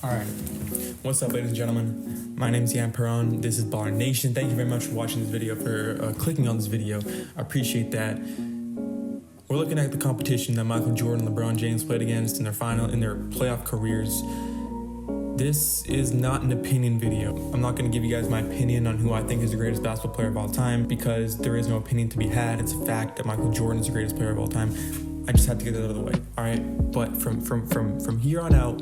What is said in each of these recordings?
Alright, what's up ladies and gentlemen, my name is Yan Perron, this is Baller Nation. Thank you very much for watching this video, for clicking on this video, I appreciate that. We're looking at the competition that Michael Jordan and LeBron James played against in their playoff careers. This is not an opinion video. I'm not going to give you guys my opinion on who I think is the greatest basketball player of all time, because there is no opinion to be had. It's a fact that Michael Jordan is the greatest player of all time. I just had to get that out of the way, alright? But from here on out,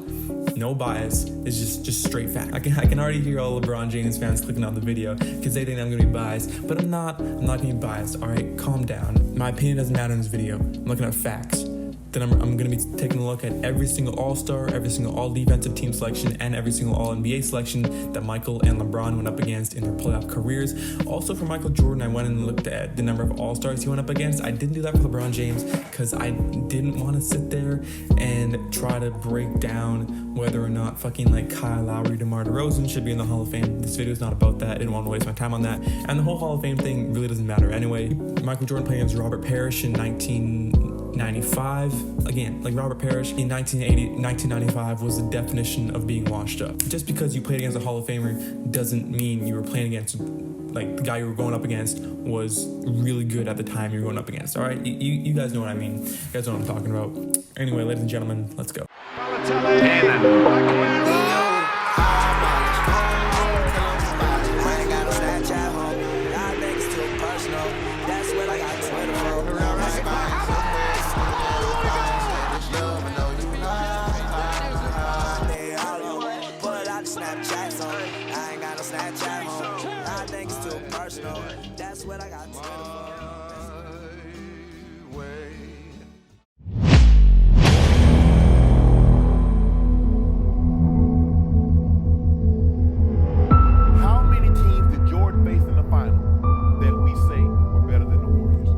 no bias, it's just straight fact. I can already hear all LeBron James fans clicking on the video because they think I'm gonna be biased, but I'm not gonna be biased, alright? Calm down. My opinion doesn't matter in this video. I'm looking at facts. Then I'm gonna be taking a look at every single All-Star, every single All-Defensive Team selection, and every single All-NBA selection that Michael and LeBron went up against in their playoff careers. Also for Michael Jordan, I went and looked at the number of All-Stars he went up against. I didn't do that for LeBron James because I didn't want to sit there and try to break down whether or not fucking like Kyle Lowry, DeMar DeRozan should be in the Hall of Fame. This video is not about that. I didn't want to waste my time on that. And the whole Hall of Fame thing really doesn't matter anyway. Michael Jordan played against Robert Parrish in 1995. Again, like Robert Parrish in 1995 was the definition of being washed up. Just because you played against a Hall of Famer doesn't mean you were playing against, like, the guy you were going up against was really good at the time you were going up against. All right, you guys know what I mean. You guys know what I'm talking about. Anyway, ladies and gentlemen, let's go. That's what I got Twitter for. How many teams did Jordan face in the final that we say were better than the Warriors?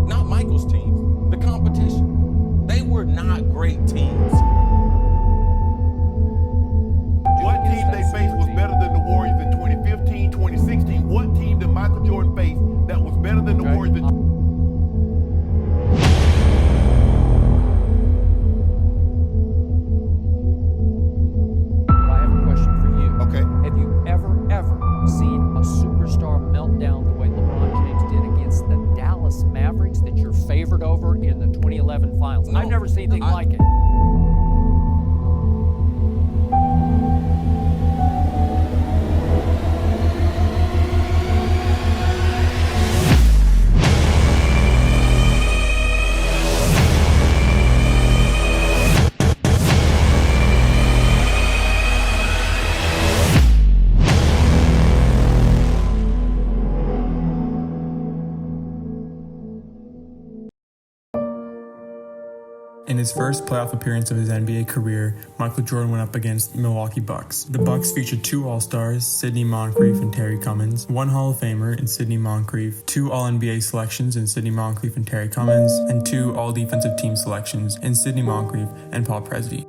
Not Michael's teams, the competition. They were not great teams. What team they faced was better than the Warriors in 2015, 2016? What team did Michael Jordan face that was better than the Warriors? I have a question for you. Okay. Have you ever seen a superstar meltdown the way LeBron James did against the Dallas Mavericks that you're favored over in the 2011 finals? No, I've never seen anything like it. In his first playoff appearance of his NBA career, Michael Jordan went up against the Milwaukee Bucks. The Bucks featured two All-Stars, Sidney Moncrief and Terry Cummins, one Hall of Famer in Sidney Moncrief, two All-NBA selections in Sidney Moncrief and Terry Cummins, and two All-Defensive Team selections in Sidney Moncrief and Paul Presti.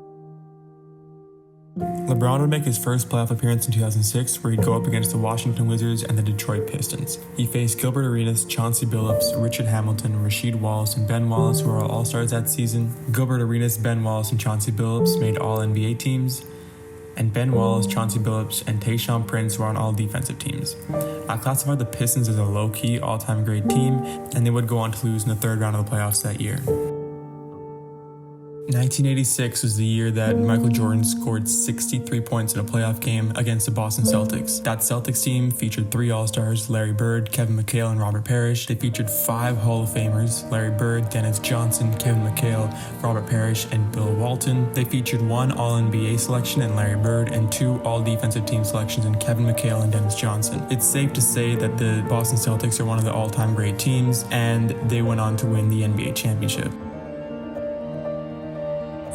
LeBron would make his first playoff appearance in 2006, where he'd go up against the Washington Wizards and the Detroit Pistons. He faced Gilbert Arenas, Chauncey Billups, Richard Hamilton, Rasheed Wallace, and Ben Wallace, who were all All-Stars that season. Gilbert Arenas, Ben Wallace, and Chauncey Billups made All-NBA teams, and Ben Wallace, Chauncey Billups, and Tayshaun Prince were on All-Defensive teams. I classified the Pistons as a low-key, all-time great team, and they would go on to lose in the third round of the playoffs that year. 1986 was the year that Michael Jordan scored 63 points in a playoff game against the Boston Celtics. That Celtics team featured three All-Stars, Larry Bird, Kevin McHale, and Robert Parrish. They featured five Hall of Famers, Larry Bird, Dennis Johnson, Kevin McHale, Robert Parrish, and Bill Walton. They featured one All-NBA selection in Larry Bird and two All-Defensive Team selections in Kevin McHale and Dennis Johnson. It's safe to say that the Boston Celtics are one of the all-time great teams, and they went on to win the NBA championship.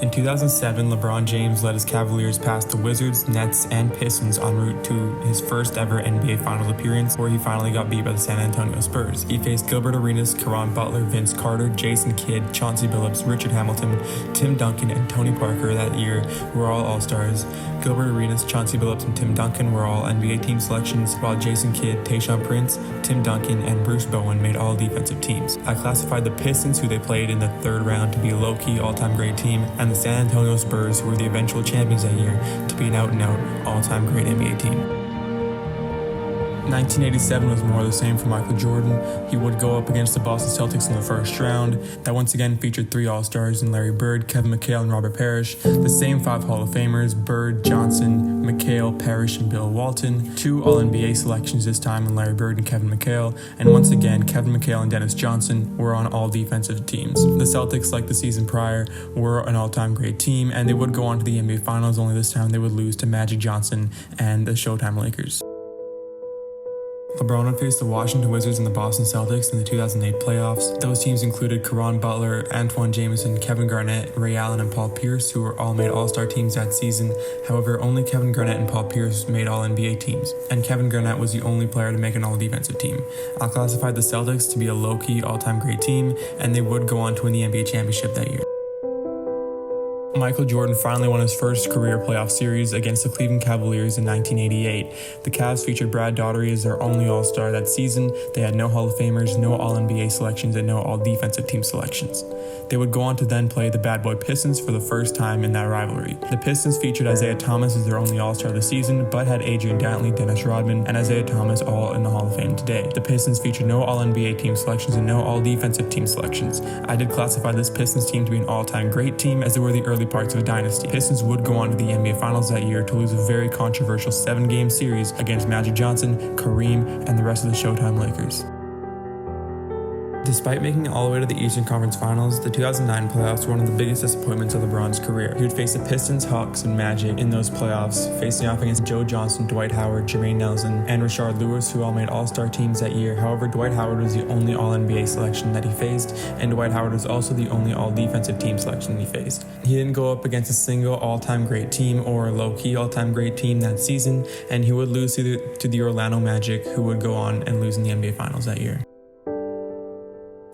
In 2007, LeBron James led his Cavaliers past the Wizards, Nets, and Pistons en route to his first ever NBA Finals appearance, where he finally got beat by the San Antonio Spurs. He faced Gilbert Arenas, Caron Butler, Vince Carter, Jason Kidd, Chauncey Billups, Richard Hamilton, Tim Duncan, and Tony Parker that year, who were all All-Stars. Gilbert Arenas, Chauncey Billups, and Tim Duncan were all NBA team selections, while Jason Kidd, Tayshaun Prince, Tim Duncan, and Bruce Bowen made all defensive teams. I classified the Pistons, who they played in the third round, to be a low-key all-time great team, and the San Antonio Spurs, who were the eventual champions that year, to be an out-and-out all-time great NBA team. 1987 was more of the same for Michael Jordan. He would go up against the Boston Celtics in the first round. That once again featured 3 All-Stars in Larry Bird, Kevin McHale, and Robert Parrish. The same 5 Hall of Famers, Bird, Johnson, McHale, Parrish, and Bill Walton. 2 All-NBA selections this time in Larry Bird and Kevin McHale. And once again, Kevin McHale and Dennis Johnson were on all defensive teams. The Celtics, like the season prior, were an all-time great team, and they would go on to the NBA Finals, only this time they would lose to Magic Johnson and the Showtime Lakers. LeBron would face the Washington Wizards and the Boston Celtics in the 2008 playoffs. Those teams included Caron Butler, Antoine Jameson, Kevin Garnett, Ray Allen, and Paul Pierce, who were all made All-Star teams that season. However, only Kevin Garnett and Paul Pierce made All-NBA teams, and Kevin Garnett was the only player to make an All-Defensive team. I classified the Celtics to be a low-key all-time great team, and they would go on to win the NBA championship that year. Michael Jordan finally won his first career playoff series against the Cleveland Cavaliers in 1988. The Cavs featured Brad Daugherty as their only All-Star that season. They had no Hall of Famers, no All-NBA selections, and no All-Defensive team selections. They would go on to then play the Bad Boy Pistons for the first time in that rivalry. The Pistons featured Isaiah Thomas as their only All-Star this season, but had Adrian Dantley, Dennis Rodman, and Isaiah Thomas all in the Hall of Fame today. The Pistons featured no All-NBA team selections and no All-Defensive team selections. I did classify this Pistons team to be an all-time great team, as they were the early parts of a dynasty. Pistons would go on to the NBA Finals that year to lose a very controversial 7-game series against Magic Johnson, Kareem, and the rest of the Showtime Lakers. Despite making it all the way to the Eastern Conference Finals, the 2009 playoffs were one of the biggest disappointments of LeBron's career. He would face the Pistons, Hawks, and Magic in those playoffs, facing off against Joe Johnson, Dwight Howard, Jermaine Nelson, and Rashard Lewis, who all made All-Star teams that year. However, Dwight Howard was the only All-NBA selection that he faced, and Dwight Howard was also the only All-Defensive team selection he faced. He didn't go up against a single all-time great team or a low-key all-time great team that season, and he would lose to the Orlando Magic, who would go on and lose in the NBA Finals that year.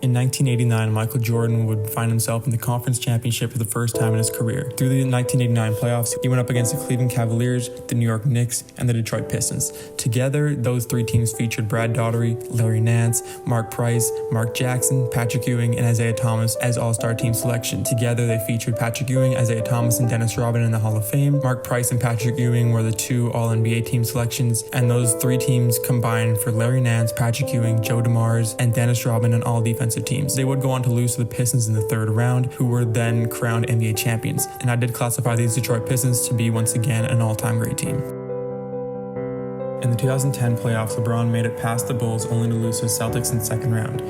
In 1989, Michael Jordan would find himself in the conference championship for the first time in his career. Through the 1989 playoffs, he went up against the Cleveland Cavaliers, the New York Knicks, and the Detroit Pistons. Together, those 3 teams featured Brad Daugherty, Larry Nance, Mark Price, Mark Jackson, Patrick Ewing, and Isaiah Thomas as All-Star team selection. Together, they featured Patrick Ewing, Isaiah Thomas, and Dennis Rodman in the Hall of Fame. Mark Price and Patrick Ewing were the 2 All-NBA team selections, and those 3 teams combined for Larry Nance, Patrick Ewing, Joe DeMars, and Dennis Rodman on All-Defensive teams. They would go on to lose to the Pistons in the 3rd round, who were then crowned NBA champions. And I did classify these Detroit Pistons to be once again an all-time great team. In the 2010 playoffs, LeBron made it past the Bulls only to lose to the Celtics in the 2nd round.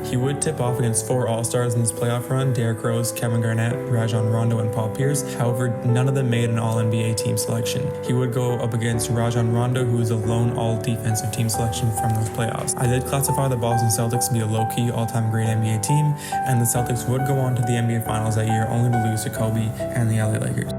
He would tip off against 4 All-Stars in this playoff run: Derrick Rose, Kevin Garnett, Rajon Rondo, and Paul Pierce. However, none of them made an All-NBA team selection. He would go up against Rajon Rondo, who was a lone All-Defensive team selection from those playoffs. I did classify the Boston Celtics to be a low-key all-time great NBA team, and the Celtics would go on to the NBA Finals that year only to lose to Kobe and the LA Lakers.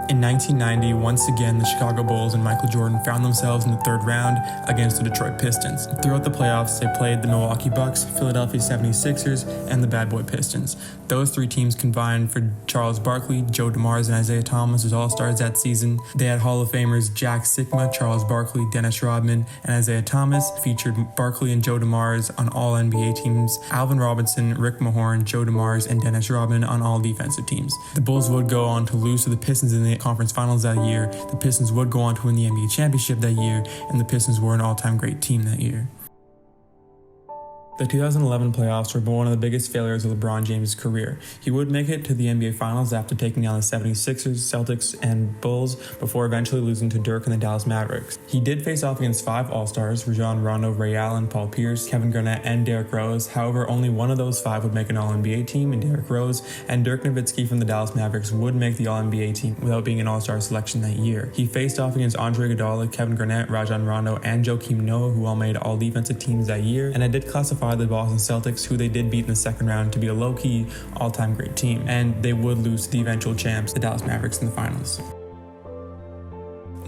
In 1990, once again, the Chicago Bulls and Michael Jordan found themselves in the 3rd round against the Detroit Pistons. Throughout the playoffs, they played the Milwaukee Bucks, Philadelphia 76ers, and the Bad Boy Pistons. Those 3 teams combined for Charles Barkley, Joe DeMars, and Isaiah Thomas as All-Stars that season. They had Hall of Famers Jack Sikma, Charles Barkley, Dennis Rodman, and Isaiah Thomas. Featured Barkley and Joe DeMars on All-NBA teams, Alvin Robinson, Rick Mahorn, Joe DeMars, and Dennis Rodman on All-Defensive teams. The Bulls would go on to lose to the Pistons in the conference finals that year. The Pistons would go on to win the NBA championship that year, and the Pistons were an all-time great team that year. The 2011 playoffs were one of the biggest failures of LeBron James' career. He would make it to the NBA Finals after taking down the 76ers, Celtics, and Bulls before eventually losing to Dirk and the Dallas Mavericks. He did face off against 5 All-Stars: Rajon Rondo, Ray Allen, Paul Pierce, Kevin Garnett, and Derrick Rose. However, only one of those 5 would make an All-NBA team in Derrick Rose, and Dirk Nowitzki from the Dallas Mavericks would make the All-NBA team without being an All-Star selection that year. He faced off against Andre Iguodala, Kevin Garnett, Rajon Rondo, and Joakim Noah, who all made All-Defensive teams that year, and I did classify the Boston Celtics, who they did beat in the 2nd round, to be a low-key all-time great team, and they would lose to the eventual champs, the Dallas Mavericks, in the finals.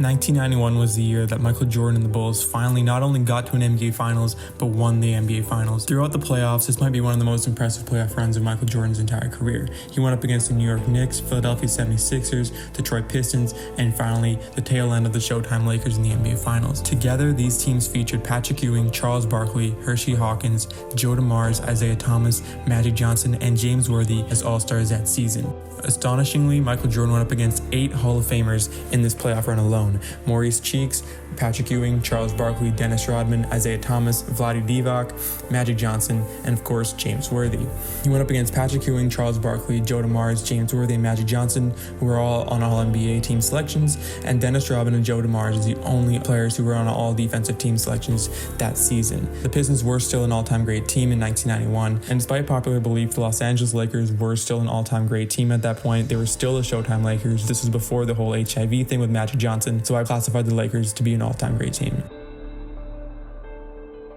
1991 was the year that Michael Jordan and the Bulls finally not only got to an NBA Finals, but won the NBA Finals. Throughout the playoffs, this might be one of the most impressive playoff runs of Michael Jordan's entire career. He went up against the New York Knicks, Philadelphia 76ers, Detroit Pistons, and finally the tail end of the Showtime Lakers in the NBA Finals. Together, these teams featured Patrick Ewing, Charles Barkley, Hershey Hawkins, Joe DeMars, Isaiah Thomas, Magic Johnson, and James Worthy as All-Stars that season. Astonishingly, Michael Jordan went up against 8 Hall of Famers in this playoff run alone: Maurice Cheeks, Patrick Ewing, Charles Barkley, Dennis Rodman, Isaiah Thomas, Vlade Divac, Magic Johnson, and of course, James Worthy. He went up against Patrick Ewing, Charles Barkley, Joe DeMars, James Worthy, and Magic Johnson, who were all on All-NBA team selections, and Dennis Rodman and Joe DeMars are the only players who were on all defensive team selections that season. The Pistons were still an all-time great team in 1991, and despite popular belief, the Los Angeles Lakers were still an all-time great team at that point. They were still the Showtime Lakers. This was before the whole HIV thing with Magic Johnson, so I classified the Lakers to be an all-time great team.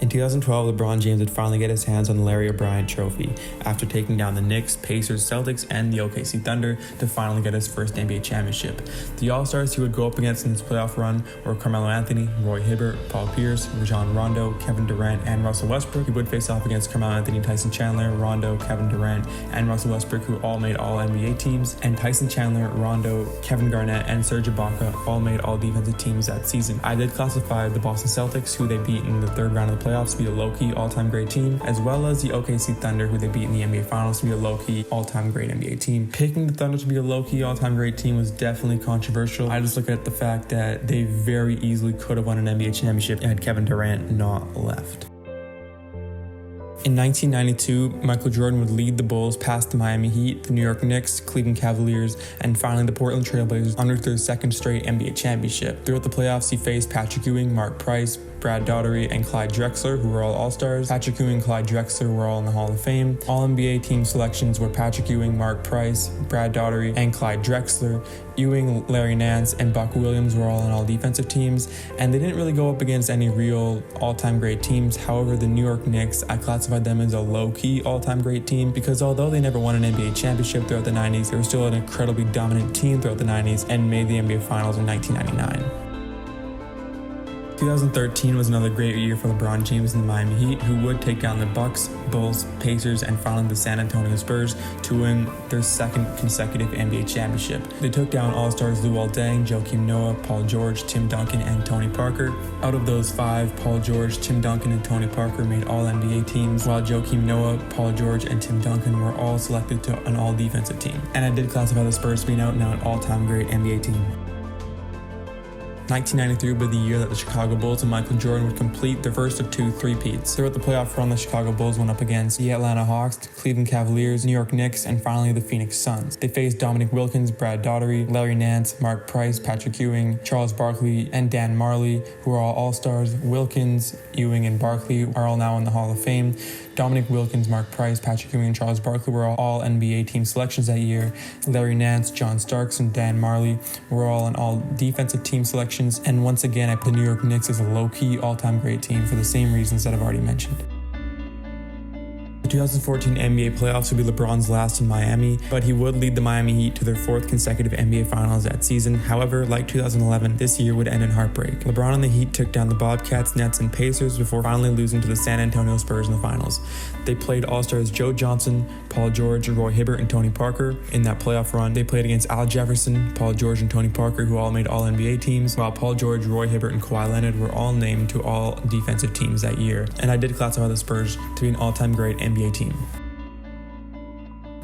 In 2012, LeBron James would finally get his hands on the Larry O'Brien Trophy after taking down the Knicks, Pacers, Celtics, and the OKC Thunder to finally get his first NBA championship. The All-Stars he would go up against in this playoff run were Carmelo Anthony, Roy Hibbert, Paul Pierce, Rajon Rondo, Kevin Durant, and Russell Westbrook. He would face off against Carmelo Anthony, Tyson Chandler, Rondo, Kevin Durant, and Russell Westbrook, who all made All-NBA teams, and Tyson Chandler, Rondo, Kevin Garnett, and Serge Ibaka all made All-Defensive teams that season. I did classify the Boston Celtics, who they beat in the third round of the playoffs, to be a Lowkey All-Time Great team, as well as the OKC Thunder, who they beat in the NBA Finals, to be a Lowkey All-Time Great NBA team. Picking the Thunder to be a Lowkey All-Time Great team was definitely controversial. I just look at the fact that they very easily could have won an NBA championship had Kevin Durant not left. In 1992, Michael Jordan would lead the Bulls past the Miami Heat, the New York Knicks, Cleveland Cavaliers, and finally the Portland Trail Blazers under their second straight NBA championship. Throughout the playoffs, he faced Patrick Ewing, Mark Price, Brad Daugherty, and Clyde Drexler, who were all All-Stars. Patrick Ewing and Clyde Drexler were all in the Hall of Fame. All-NBA team selections were Patrick Ewing, Mark Price, Brad Daugherty, and Clyde Drexler. Ewing, Larry Nance, and Buck Williams were all on all defensive teams, and they didn't really go up against any real all-time great teams. However, the New York Knicks, I classified them as a low-key all-time great team because although they never won an NBA championship throughout the 90s, they were still an incredibly dominant team throughout the 90s and made the NBA Finals in 1999. 2013 was another great year for LeBron James and the Miami Heat, who would take down the Bucks, Bulls, Pacers, and finally the San Antonio Spurs to win their second consecutive NBA championship. They took down All-Stars Luol Deng, Joakim Noah, Paul George, Tim Duncan, and Tony Parker. Out of those 5, Paul George, Tim Duncan, and Tony Parker made All-NBA teams, while Joakim Noah, Paul George, and Tim Duncan were all selected to an all-defensive team. And I did classify the Spurs to be an out-and-out all-time great NBA team. 1993 would be the year that the Chicago Bulls and Michael Jordan would complete their first of 2 three-peats. Throughout the playoff run, the Chicago Bulls went up against the Atlanta Hawks, Cleveland Cavaliers, New York Knicks, and finally the Phoenix Suns. They faced Dominic Wilkins, Brad Daugherty, Larry Nance, Mark Price, Patrick Ewing, Charles Barkley, and Dan Marley, who are all All-Stars. Wilkins, Ewing, and Barkley are all now in the Hall of Fame. Dominic Wilkins, Mark Price, Patrick Ewing, and Charles Barkley were all NBA team selections that year. Larry Nance, John Starks, and Dan Marley were all in all defensive team selections. And once again, I put the New York Knicks as a low-key all-time great team for the same reasons that I've already mentioned. The 2014 NBA playoffs would be LeBron's last in Miami, but he would lead the Miami Heat to their 4th consecutive NBA Finals that season. However, like 2011, this year would end in heartbreak. LeBron and the Heat took down the Bobcats, Nets, and Pacers before finally losing to the San Antonio Spurs in the finals. They played All-Stars Joe Johnson, Paul George, Roy Hibbert, and Tony Parker. In that playoff run, they played against Al Jefferson, Paul George, and Tony Parker, who all made All-NBA teams, while Paul George, Roy Hibbert, and Kawhi Leonard were all named to all defensive teams that year. And I did classify the Spurs to be an all-time great NBA team.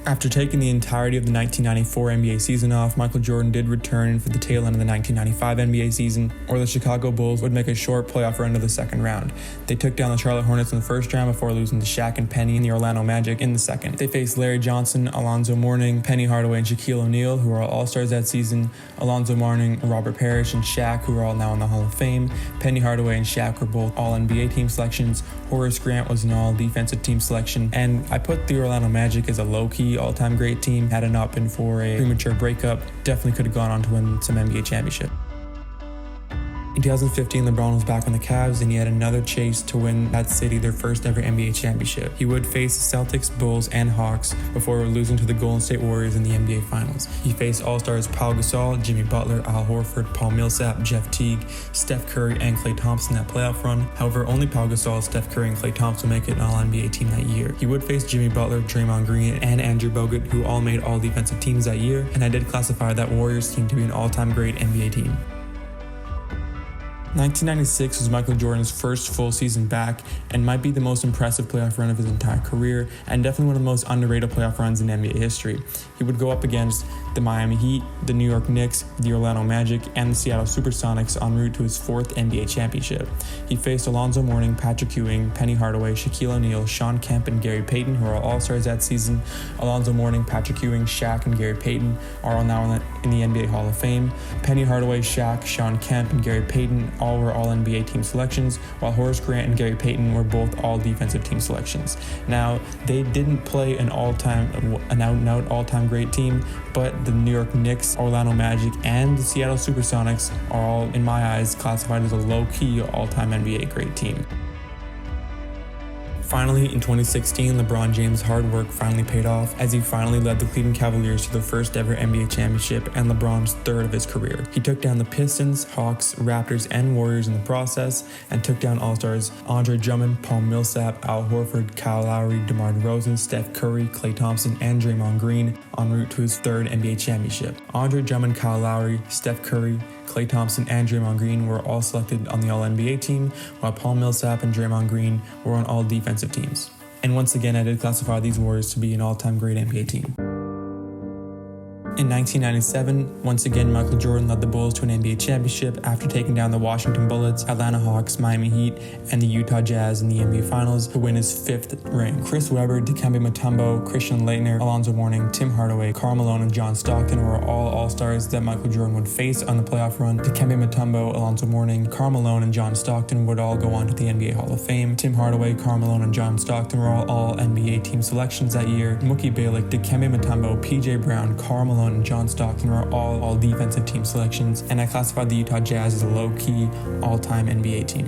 After taking the entirety of the 1994 NBA season off, Michael Jordan did return for the tail end of the 1995 NBA season, where the Chicago Bulls would make a short playoff run to the second round. They took down the Charlotte Hornets in the first round before losing to Shaq and Penny and the Orlando Magic in the second. They faced Larry Johnson, Alonzo Mourning, Penny Hardaway, and Shaquille O'Neal, who were all All-Stars that season. Alonzo Mourning, Robert Parrish, and Shaq, who are all now in the Hall of Fame. Penny Hardaway and Shaq were both All-NBA team selections. Horace Grant was an All-Defensive team selection. And I put the Orlando Magic as a low-key all-time great team. Had it not been for a premature breakup, definitely could have gone on to win some NBA championship. In 2015, LeBron was back on the Cavs, and he had another chase to win that city their first ever NBA championship. He would face the Celtics, Bulls, and Hawks before losing to the Golden State Warriors in the NBA Finals. He faced All-Stars Pau Gasol, Jimmy Butler, Al Horford, Paul Millsap, Jeff Teague, Steph Curry, and Klay Thompson that playoff run. However, only Pau Gasol, Steph Curry, and Klay Thompson make it an All-NBA team that year. He would face Jimmy Butler, Draymond Green, and Andrew Bogut, who all made All-Defensive teams that year, and I did classify that Warriors team to be an all-time great NBA team. 1996 was Michael Jordan's first full season back and might be the most impressive playoff run of his entire career, and definitely one of the most underrated playoff runs in NBA history. He would go up against the Miami Heat, the New York Knicks, the Orlando Magic, and the Seattle Supersonics en route to his fourth NBA championship. He faced Alonzo Mourning, Patrick Ewing, Penny Hardaway, Shaquille O'Neal, Sean Kemp, and Gary Payton, who are all All-Stars that season. Alonzo Mourning, Patrick Ewing, Shaq, and Gary Payton are all now in the NBA Hall of Fame. Penny Hardaway, Shaq, Sean Kemp, and Gary Payton all were All-NBA team selections, while Horace Grant and Gary Payton were both All-Defensive team selections. Now, they didn't play an out-and-out all-time great team, but the New York Knicks, Orlando Magic, and the Seattle Supersonics are all, in my eyes, classified as a low-key all-time NBA great team. Finally, in 2016, LeBron James' hard work finally paid off as he finally led the Cleveland Cavaliers to their first ever NBA championship and LeBron's third of his career. He took down the Pistons, Hawks, Raptors, and Warriors in the process, and took down All-Stars Andre Drummond, Paul Millsap, Al Horford, Kyle Lowry, DeMar DeRozan, Steph Curry, Klay Thompson, and Draymond Green en route to his third NBA championship. Andre Drummond, Kyle Lowry, Steph Curry, Klay Thompson, and Draymond Green were all selected on the All-NBA team, while Paul Millsap and Draymond Green were on All-Defensive teams. And once again, I did classify these Warriors to be an all-time great NBA team. In 1997, once again, Michael Jordan led the Bulls to an NBA championship after taking down the Washington Bullets, Atlanta Hawks, Miami Heat, and the Utah Jazz in the NBA Finals to win his fifth ring. Chris Webber, Dikembe Mutombo, Christian Laettner, Alonzo Mourning, Tim Hardaway, Karl Malone, and John Stockton were all All-Stars that Michael Jordan would face on the playoff run. Dikembe Mutombo, Alonzo Mourning, Karl Malone, and John Stockton would all go on to the NBA Hall of Fame. Tim Hardaway, Karl Malone, and John Stockton were all NBA team selections that year. Mookie Bailock, Dikembe Mutombo, PJ Brown, Karl Malone, and John Stockton were all defensive team selections, and I classified the Utah Jazz as a low-key all-time NBA team.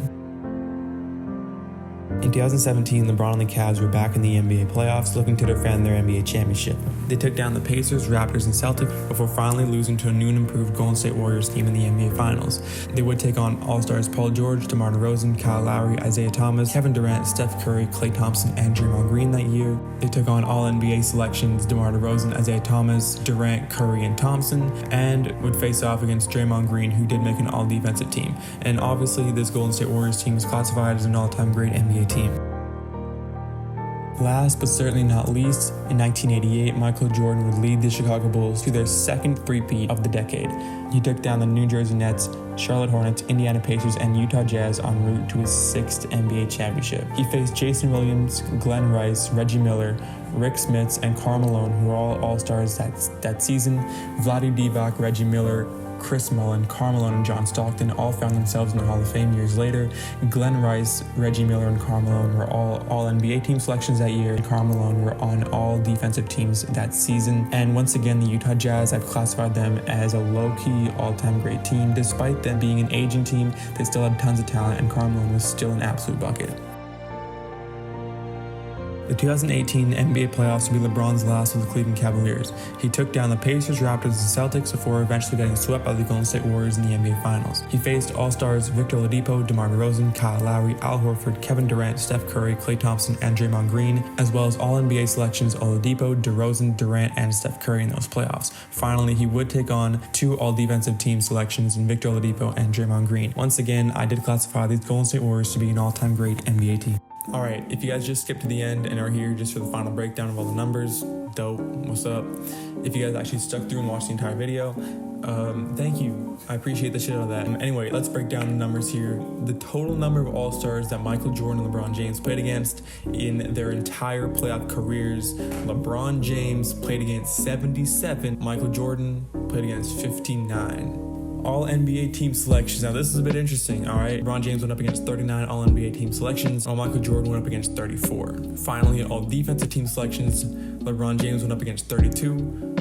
In 2017, LeBron and the Cavs were back in the NBA playoffs looking to defend their NBA championship. They took down the Pacers, Raptors, and Celtics before finally losing to a new and improved Golden State Warriors team in the NBA Finals. They would take on All-Stars Paul George, DeMar DeRozan, Kyle Lowry, Isaiah Thomas, Kevin Durant, Steph Curry, Klay Thompson, and Draymond Green that year. They took on All-NBA selections DeMar DeRozan, Isaiah Thomas, Durant, Curry, and Thompson, and would face off against Draymond Green, who did make an all-defensive team. And obviously, this Golden State Warriors team is classified as an all-time great NBA team. Last but certainly not least, in 1988, Michael Jordan would lead the Chicago Bulls to their second three-peat of the decade. He took down the New Jersey Nets, Charlotte Hornets, Indiana Pacers, and Utah Jazz en route to his sixth NBA championship. He faced Jason Williams, Glenn Rice, Reggie Miller, Rick Smits, and Karl Malone, who were all All-Stars that season. Vlade Divac, Reggie Miller, Chris Mullin, Karl Malone, and John Stockton all found themselves in the Hall of Fame years later. Glenn Rice, Reggie Miller, and Karl Malone were all NBA team selections that year, and Karl Malone were on all defensive teams that season. And once again, the Utah Jazz, I've classified them as a low-key all-time great team. Despite them being an aging team, they still had tons of talent, and Karl Malone was still an absolute bucket. The 2018 NBA playoffs would be LeBron's last with the Cleveland Cavaliers. He took down the Pacers, Raptors, and Celtics before eventually getting swept by the Golden State Warriors in the NBA Finals. He faced All-Stars Victor Oladipo, DeMar DeRozan, Kyle Lowry, Al Horford, Kevin Durant, Steph Curry, Klay Thompson, and Draymond Green, as well as All-NBA selections Oladipo, DeRozan, Durant, and Steph Curry in those playoffs. Finally, he would take on two All-Defensive team selections in Victor Oladipo and Draymond Green. Once again, I did classify these Golden State Warriors to be an all-time great NBA team. Alright, if you guys just skipped to the end and are here just for the final breakdown of all the numbers, dope, what's up? If you guys actually stuck through and watched the entire video, thank you. I appreciate the shit out of that. Anyway, let's break down the numbers here. The total number of All-Stars that Michael Jordan and LeBron James played against in their entire playoff careers. LeBron James played against 77. Michael Jordan played against 59. All-NBA team selections. Now, this is a bit interesting, all right? LeBron James went up against 39 All-NBA team selections, while Michael Jordan went up against 34. Finally, all defensive team selections. LeBron James went up against 32.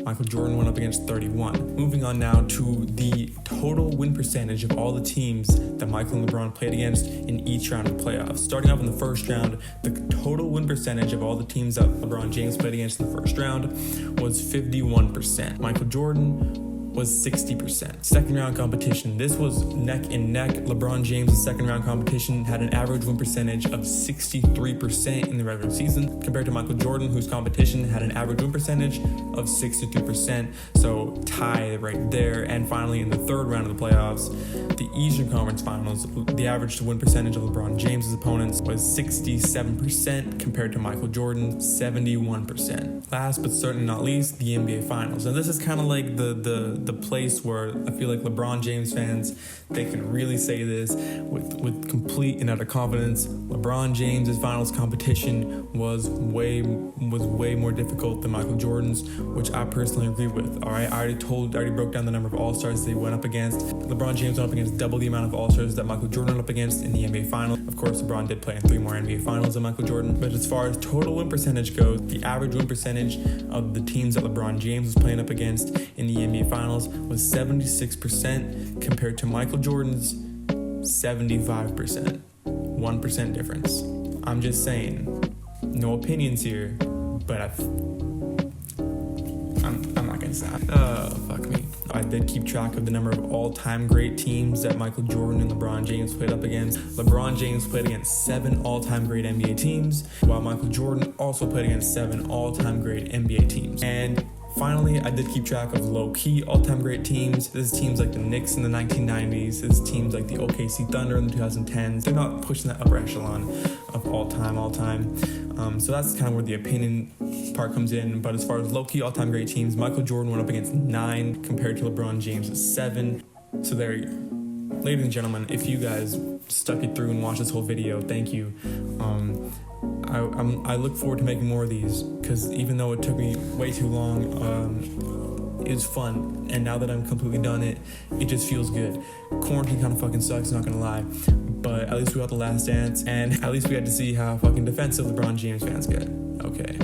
Michael Jordan went up against 31. Moving on now to the total win percentage of all the teams that Michael and LeBron played against in each round of the playoffs. Starting off in the first round, the total win percentage of all the teams that LeBron James played against in the first round was 51%. Michael Jordan was 60%. Second round competition. This was neck and neck. LeBron James' second round competition had an average win percentage of 63% in the regular season, compared to Michael Jordan, whose competition had an average win percentage of 63%. So tie right there. And finally, in the third round of the playoffs, the Eastern Conference Finals, the average win percentage of LeBron James' opponents was 67%, compared to Michael Jordan's 71%. Last but certainly not least, the NBA Finals. And this is kind of like the place where I feel like LeBron James fans, they can really say this with complete and utter confidence. LeBron James's finals competition was way more difficult than Michael Jordan's, which I personally agree with. All right, I already broke down the number of All-Stars they went up against. LeBron James went up against double the amount of All-Stars that Michael Jordan went up against in the NBA Finals. Of course, LeBron did play in 3 more NBA Finals than Michael Jordan. But as far as total win percentage goes, the average win percentage of the teams that LeBron James was playing up against in the NBA Finals was 76%, compared to Michael Jordan's 75%. 1% difference. I'm just saying, no opinions here, but I'm not gonna say. Fuck me. I did keep track of the number of all-time great teams that Michael Jordan and LeBron James played up against. LeBron James played against 7 all-time great NBA teams, while Michael Jordan also played against 7 all-time great NBA teams. And finally, I did keep track of low-key all-time great teams. This is teams like the Knicks in the 1990s. This is teams like the OKC Thunder in the 2010s. They're not pushing that upper echelon of all-time. So that's kind of where the opinion part comes in. But as far as low-key all-time great teams, Michael Jordan went up against 9 compared to LeBron James' 7. So there you go. Ladies and gentlemen, if you guys stuck it through and watched this whole video, thank you. I look forward to making more of these, because even though it took me way too long, it was fun. And now that I'm completely done it just feels good. Quarantine kind of fucking sucks, not gonna lie. But at least we got The Last Dance, and at least we got to see how fucking defensive LeBron James fans get. Okay.